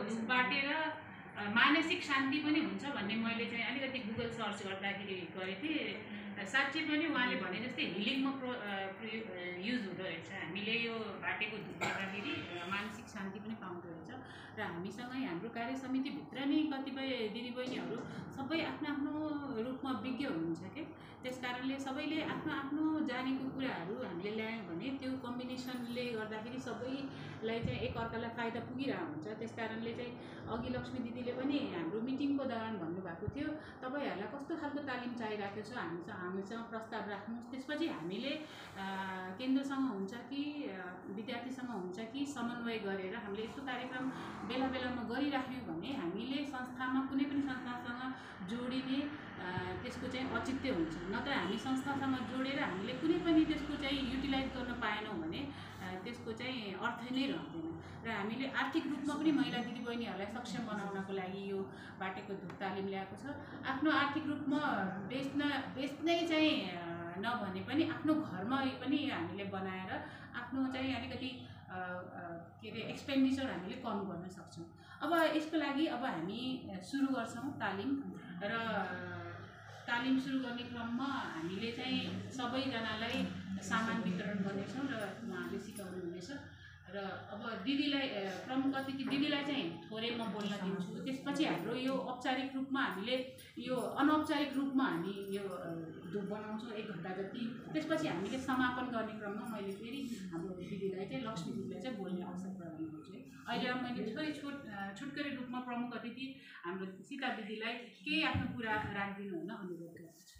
दुःख बाटेर मानसिक शान्ति पनि हुन्छ भन्ने मैले चाहिँ अलिकति गुगल सर्च गर्दाखेरि गरेको थिएँ। साँच्चै पनि उहाँले भने जस्तै हिलिङमा युज हुँदो रहेछ। हामीले यो बाटेको दुःख गर्दाखेरि मानसिक शान्ति पनि पाउँदो रहेछ। र हामीसँगै हाम्रो कार्य समितिभित्र नै कतिपय दिदीबहिनीहरू सबै आफ्नो आफ्नो रूपमा विज्ञ हुनुहुन्छ के, त्यस कारणले सबैले आफ्नो आफ्नो जानेको कुराहरू हामीले ल्यायौँ भने त्यो कम्बिनेसनले गर्दाखेरि सबैलाई चाहिँ एकअर्कालाई फाइदा पुगिरहेको हुन्छ। त्यस कारणले चाहिँ अघि लक्ष्मी दिदीले पनि हाम्रो मिटिङको दौरान भन्नुभएको थियो तपाईँहरूलाई कस्तो खालको तालिम चाहिरहेको छ हामीसँग प्रस्ताव राख्नुहोस्, त्यसपछि हामीले केन्द्रसँग हुन्छ कि विद्यार्थीसँग हुन्छ कि समन्वय गरेर हामीले यस्तो कार्यक्रम बेला बेलामा गरिराख्यौँ भने हामीले संस्थामा कुनै पनि संस्थासँग जोडिने त्यसको चाहिँ औचित्य हुन्छ। नत्र हामी संस्थासँग जोडेर हामीले कुनै पनि त्यसको चाहिँ युटिलाइज गर्न पाएनौँ भने त्यसको चाहिँ अर्थ नै रहँदैन। र हामीले आर्थिक रूपमा पनि महिला दिदीबहिनीहरूलाई सक्षम बनाउनको लागि यो बाटेको दुःख तालिम ल्याएको छ। आफ्नो आर्थिक रूपमा बेच्नै चाहिँ नभने पनि आफ्नो घरमा पनि हामीले बनाएर आफ्नो चाहिँ अलिकति के अरे एक्सपेन्डिचर हामीले कम गर्न सक्छौँ। अब यसको लागि अब हामी सुरु गर्छौँ तालिम। र तालिम सुरु गर्ने क्रममा हामीले चाहिँ सबैजनालाई सामान वितरण गर्नेछौँ र उहाँहरूले सिकाउनु हुनेछ। र अब दिदीलाई प्रमुख अतिथि दिदीलाई चाहिँ थोरै म बोल्न दिन्छु। त्यसपछि हाम्रो यो औपचारिक रूपमा हामीले यो अनौपचारिक रूपमा हामी यो बनाउँछौँ 1 घन्टा जति। त्यसपछि हामीले समापन गर्ने क्रममा मैले फेरि हाम्रो दिदीलाई चाहिँ लक्ष्मी दिदीलाई चाहिँ बोल्ने अवसर प्रदान गर्छु। अहिले मैले थोरै छुटकरी रूपमा प्रमुख अतिथि हाम्रो सीता दिदीलाई केही आफ्नो कुरा राखिदिनु हुन अनुरोध गर्छु।